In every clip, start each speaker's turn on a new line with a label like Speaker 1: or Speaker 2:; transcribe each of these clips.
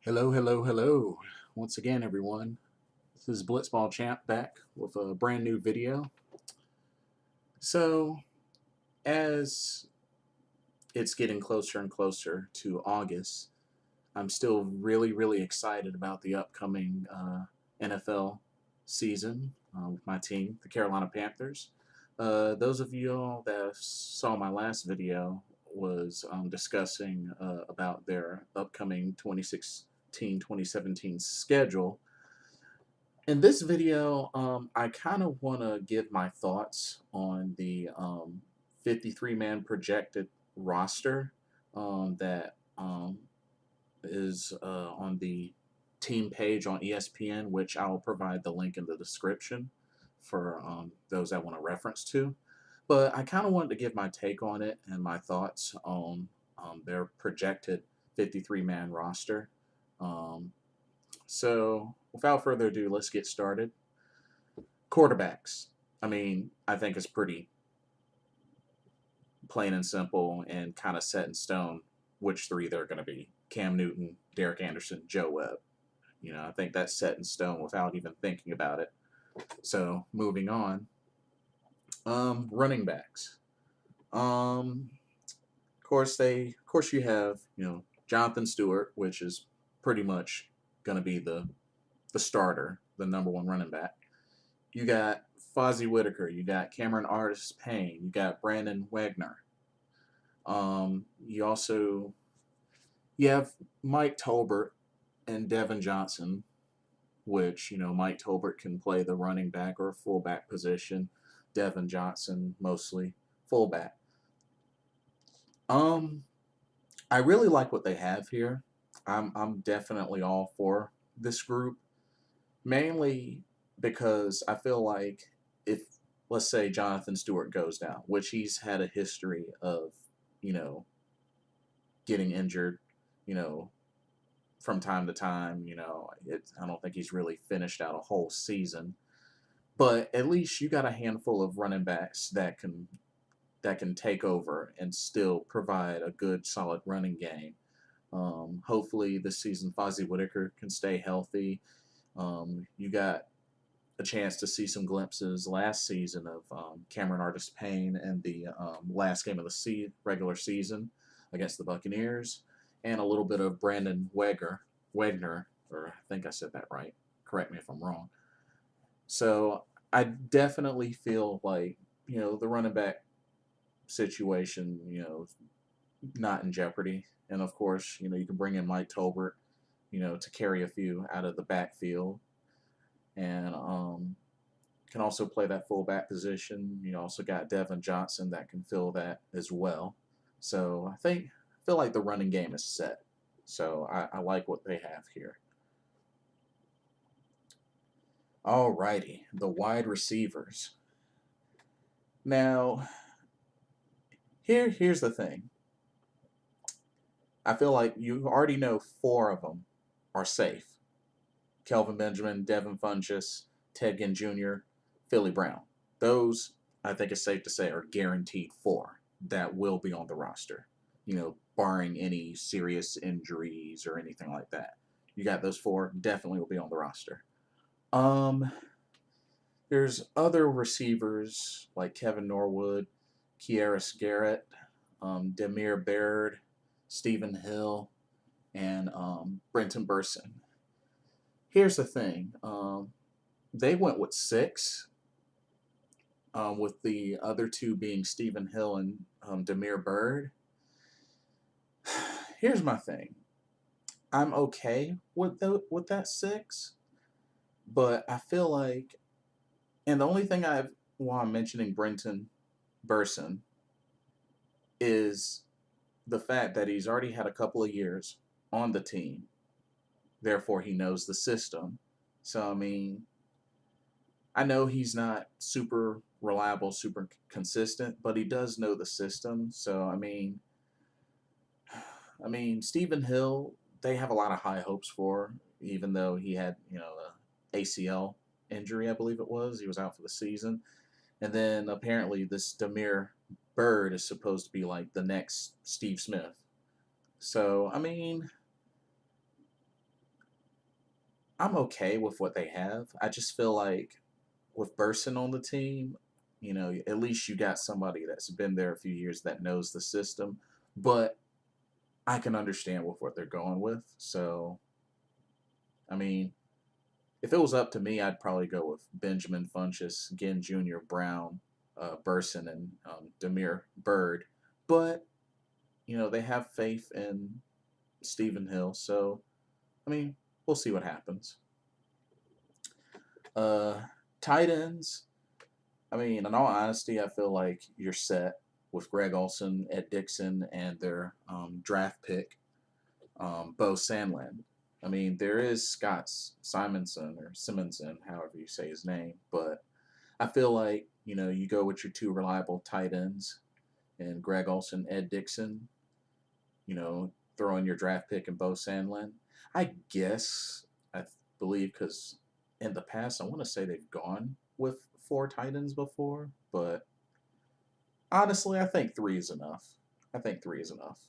Speaker 1: Hello, hello, hello. Once again, everyone. This is Blitzball Champ back with a brand new video. So, as it's getting closer and closer to August, I'm still really excited about the upcoming NFL season with my team, the Carolina Panthers. Those of you all that saw my last video was discussing about their upcoming 2016-2017 schedule. In this video, I kind of want to give my thoughts on the 53-man projected roster that is on the team page on ESPN, which I will provide the link in the description for those that want to reference to. But I kind of wanted to give my take on it and my thoughts on their projected 53-man roster. Um, so, without further ado, let's get started. Quarterbacks. I think it's pretty plain and simple and kind of set in stone which three they're going to be: Cam Newton, Derek Anderson, Joe Webb. I think that's set in stone without even thinking about it. So, moving on. Running backs. Of course, you have Jonathan Stewart, which is pretty much going to be the starter, the number one running back. You got Fozzie Whitaker, you got Cameron Artis Payne, you got Brandon Wagner. You have Mike Tolbert and Devin Johnson, which Mike Tolbert can play the running back or fullback position. Devin Johnson mostly fullback. I really like what they have here. I'm definitely all for this group, mainly because I feel like if, let's say, Jonathan Stewart goes down, which he's had a history of, you know, getting injured, you know, from time to time, I don't think he's really finished out a whole season. But at least you got a handful of running backs that can take over and still provide a good, solid running game. Hopefully, this season, Fozzie Whitaker can stay healthy. You got a chance to see some glimpses last season of Cameron Artis Payne and the last game of the regular season against the Buccaneers, and a little bit of Brandon Wagner, or I think I said that right. Correct me if I'm wrong. So I definitely feel like the running back situation, not in jeopardy. And of course, you can bring in Mike Tolbert, to carry a few out of the backfield, and can also play that fullback position. You also got Devin Johnson that can fill that as well. So I feel like the running game is set. So I like what they have here. Alrighty, the wide receivers. Now, here's the thing. I feel like you already know four of them are safe: Kelvin Benjamin, Devin Funchess, Ted Ginn Jr., Philly Brown. Those, I think it's safe to say, are guaranteed four that will be on the roster, barring any serious injuries or anything like that. You got those four, definitely will be on the roster. Um, there's other receivers like Kevin Norwood, Kieris Garrett, Demir Baird, Stephen Hill, and Brenton Burson. Here's the thing. They went with six, with the other two being Stephen Hill and Demir Bird. Here's my thing. I'm okay with that six, but I feel like, and the only thing while I'm mentioning Brenton Burson is the fact that he's already had a couple of years on the team. Therefore, he knows the system. So, I know he's not super reliable, super consistent, but he does know the system. So, Stephen Hill, they have a lot of high hopes for, even though he had, a ACL injury, I believe it was. He was out for the season. And then apparently this Demir Bird is supposed to be like the next Steve Smith. So, I'm okay with what they have. I just feel like with Burson on the team, at least you got somebody that's been there a few years that knows the system. But I can understand with what they're going with. So, I mean, if it was up to me, I'd probably go with Benjamin Funchess, Ginn Jr., Brown, Burson, and Demir Bird. But, they have faith in Stephen Hill. So, I mean, we'll see what happens. Uh, Tight ends. I mean, in all honesty, I feel like you're set with Greg Olson, Ed Dixon, and their draft pick, Bo Sandlin. I mean, there is Scott Simonson or Simonson, however you say his name, but I feel like, you go with your two reliable tight ends and Greg Olson, Ed Dixon, throw in your draft pick and Bo Sandlin. I guess, I believe, because in the past, I want to say they've gone with four tight ends before, but honestly, I think three is enough. I think three is enough.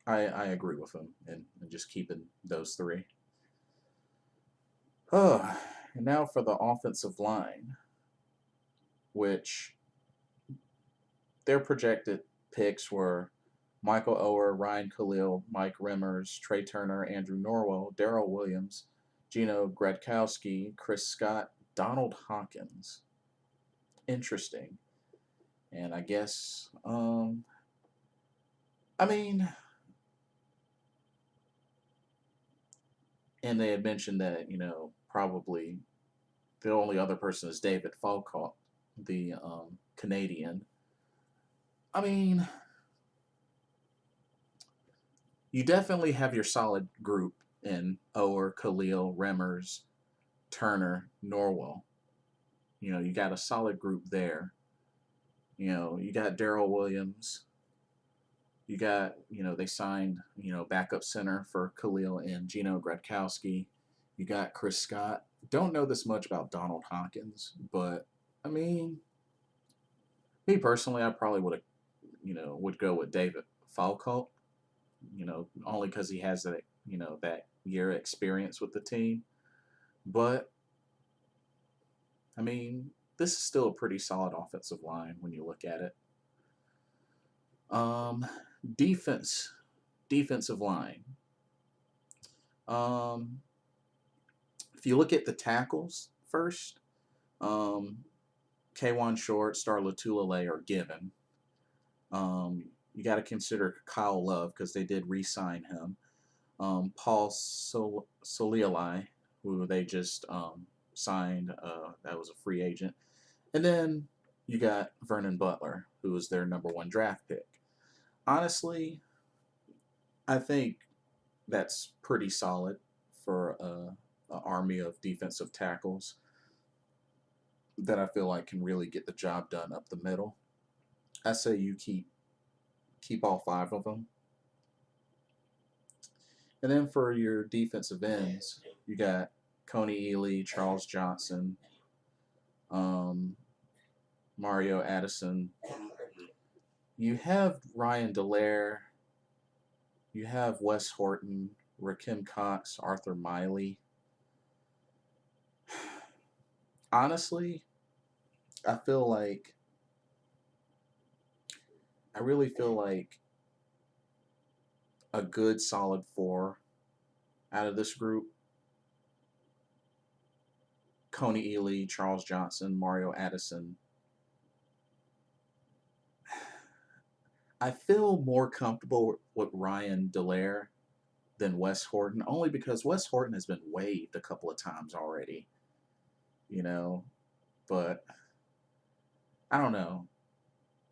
Speaker 1: I agree with him and just keeping those three. Oh, and now for the offensive line, which their projected picks were Michael Oher, Ryan Khalil, Mike Remmers, Trey Turner, Andrew Norwell, Darrell Williams, Gino Gradkowski, Chris Scott, Donald Hawkins. Interesting. And I guess, I mean, and they had mentioned that, probably the only other person is David Falcout, the Canadian. I mean, you definitely have your solid group in Ower, Khalil, Remmers, Turner, Norwell. You got a solid group there. You got Darrell Williams. You got, they signed, backup center for Khalil and Gino Gradkowski. You got Chris Scott. Don't know this much about Donald Hawkins, but I mean, me personally, I probably would have, would go with David Falcout. Only because he has that, that year experience with the team. But I mean, this is still a pretty solid offensive line when you look at it. Um, defense, defensive line. Um, if you look at the tackles first, um, K1 Short, Star Latulele are given. You got to consider Kyle Love because they did re-sign him. Paul Soliali, who they just signed, that was a free agent. And then you got Vernon Butler, who was their number one draft pick. Honestly, I think that's pretty solid for an army of defensive tackles that I feel like can really get the job done up the middle. I say you keep all five of them. And then for your defensive ends, you got Coney Ely, Charles Johnson, um, Mario Addison. You have Ryan Dallaire. You have Wes Horton, Rakim Cox, Arthur Miley. Honestly, I feel like I really feel like a good solid four out of this group. Coney Ely, Charles Johnson, Mario Addison. I feel more comfortable with Ryan Dallaire than Wes Horton, only because Wes Horton has been waived a couple of times already, you know. But I don't know.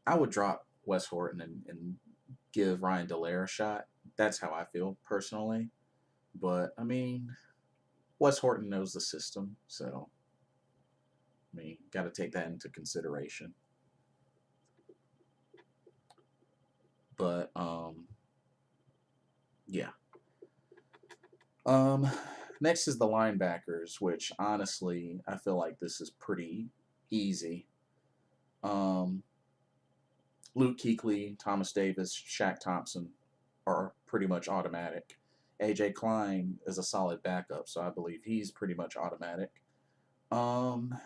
Speaker 1: I would drop Wes Horton and give Ryan Dallaire a shot. That's how I feel personally. But I mean, Wes Horton knows the system, so I mean, got to take that into consideration. But yeah. Um, Next is the linebackers, which honestly I feel like this is pretty easy. Um, Luke Kuechly, Thomas Davis, Shaq Thompson are pretty much automatic. AJ Klein is a solid backup, so I believe he's pretty much automatic. Um,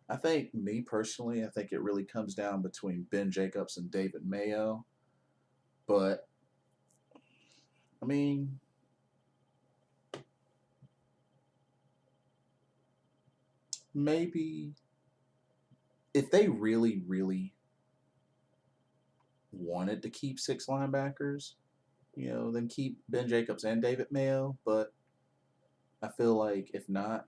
Speaker 1: I think me personally, I think it really comes down between Ben Jacobs and David Mayo. But I mean, maybe if they really, really wanted to keep six linebackers, then keep Ben Jacobs and David Mayo. But I feel like if not,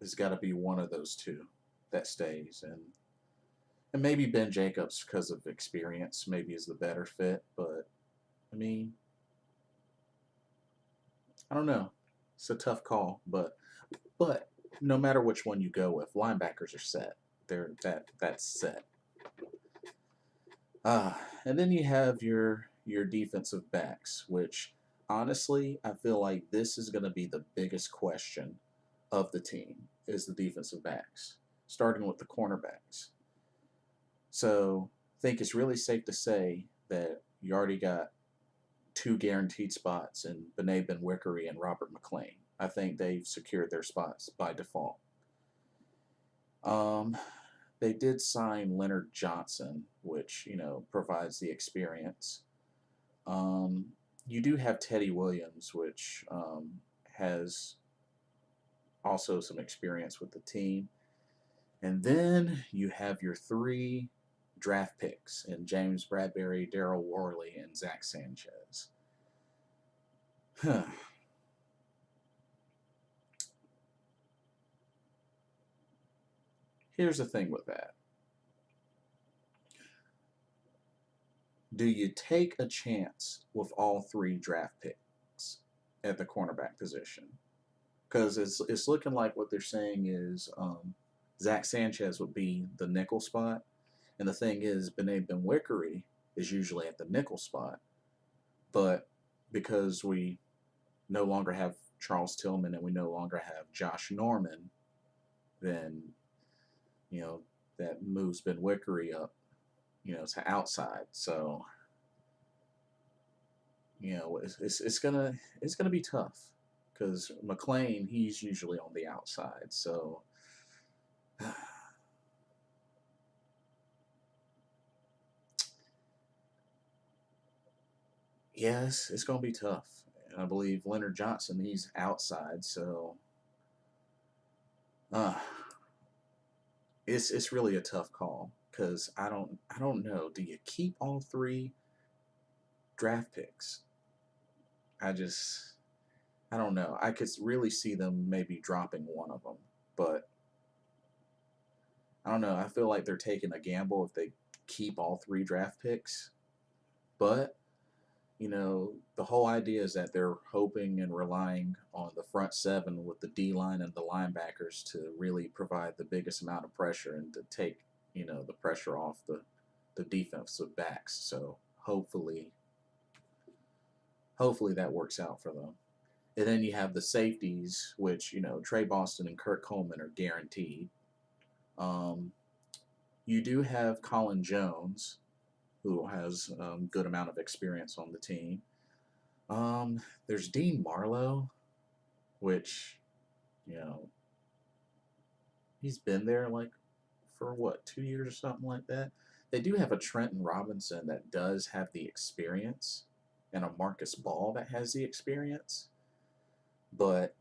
Speaker 1: it's got to be one of those two that stays, and maybe Ben Jacobs because of experience maybe is the better fit. But I mean, I don't know. It's a tough call, but no matter which one you go with, linebackers are set. That's set. And then you have your defensive backs, which honestly I feel like this is going to be the biggest question of the team is the defensive backs, starting with the cornerbacks. So I think it's really safe to say that you already got two guaranteed spots in Bené Benwickery and Robert McLean. I think they've secured their spots by default. Um, they did sign Leonard Johnson, which provides the experience. Um, you do have Teddy Williams, which has also some experience with the team. And then you have your three draft picks in James Bradbury, Daryl Worley, and Zach Sanchez. Huh. Here's the thing with that. Do you take a chance with all three draft picks at the cornerback position? Because it's looking like what they're saying is Zach Sanchez would be the nickel spot. And the thing is, Bené Benwickery is usually at the nickel spot. But because we no longer have Charles Tillman and we no longer have Josh Norman, then, that moves Benwickery up, to outside. So, it's gonna be tough because McLean, he's usually on the outside. So, yes, it's gonna be tough. And I believe Leonard Johnson, he's outside. So, uh, it's really a tough call because I don't know. Do you keep all three draft picks? I just I don't know. I could really see them maybe dropping one of them, but I don't know. I feel like they're taking a gamble if they keep all three draft picks. But the whole idea is that they're hoping and relying on the front seven with the D line and the linebackers to really provide the biggest amount of pressure and to take, the pressure off the defensive backs. So hopefully that works out for them. And then you have the safeties, which, Trey Boston and Kurt Coleman are guaranteed. Um, you do have Colin Jones, who has a good amount of experience on the team. There's Dean Marlowe, which, you know, he's been there like for what, 2 years or something like that. They do have a Trenton Robinson that does have the experience, and a Marcus Ball that has the experience, but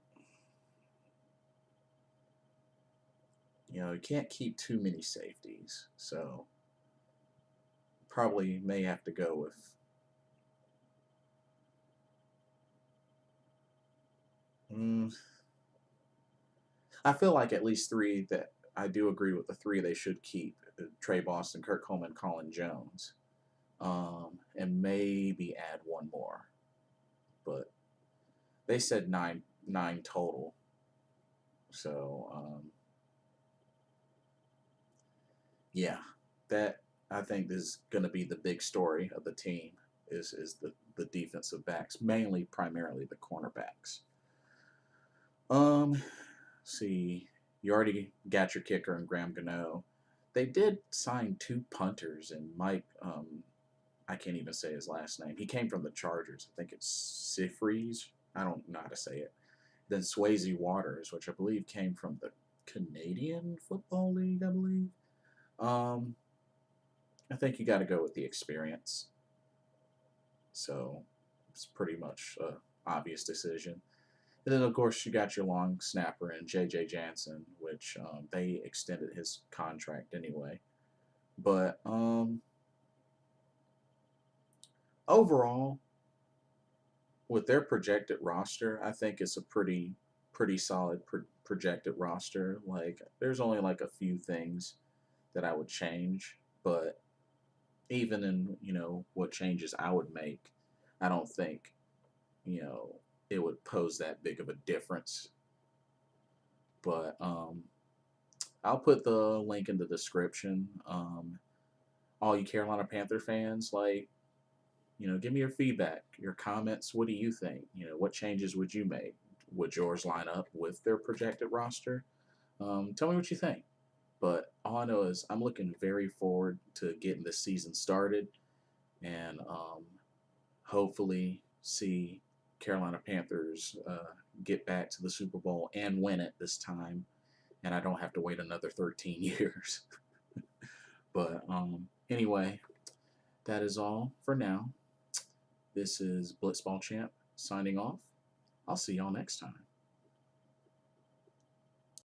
Speaker 1: you can't keep too many safeties, so probably may have to go with. Mm, I feel like at least three that I do agree with the three they should keep: Trey Boston, Kurt Coleman, Colin Jones, and maybe add one more. But they said nine total. So yeah, that I think is going to be the big story of the team is the defensive backs, mainly primarily the cornerbacks. See, you already got your kicker in Graham Gano. They did sign two punters and Mike. I can't even say his last name. He came from the Chargers. I think it's Sifries. I don't know how to say it. Then Swayze Waters, which I believe came from the Canadian Football League, I believe. Um, I think you got to go with the experience. So it's pretty much a obvious decision. And then, of course, you got your long snapper and J.J. Jansen, which they extended his contract anyway. But overall, with their projected roster, I think it's a pretty solid projected roster. Like, there's only like a few things that I would change, but even in what changes I would make, I don't think you know it would pose that big of a difference. But I'll put the link in the description. All you Carolina Panther fans, like, give me your feedback, your comments. What do you think? What changes would you make? Would yours line up with their projected roster? Tell me what you think. But all I know is I'm looking very forward to getting this season started and hopefully see Carolina Panthers get back to the Super Bowl and win it this time. And I don't have to wait another 13 years. But anyway, that is all for now. This is Blitzball Champ signing off. I'll see y'all next time.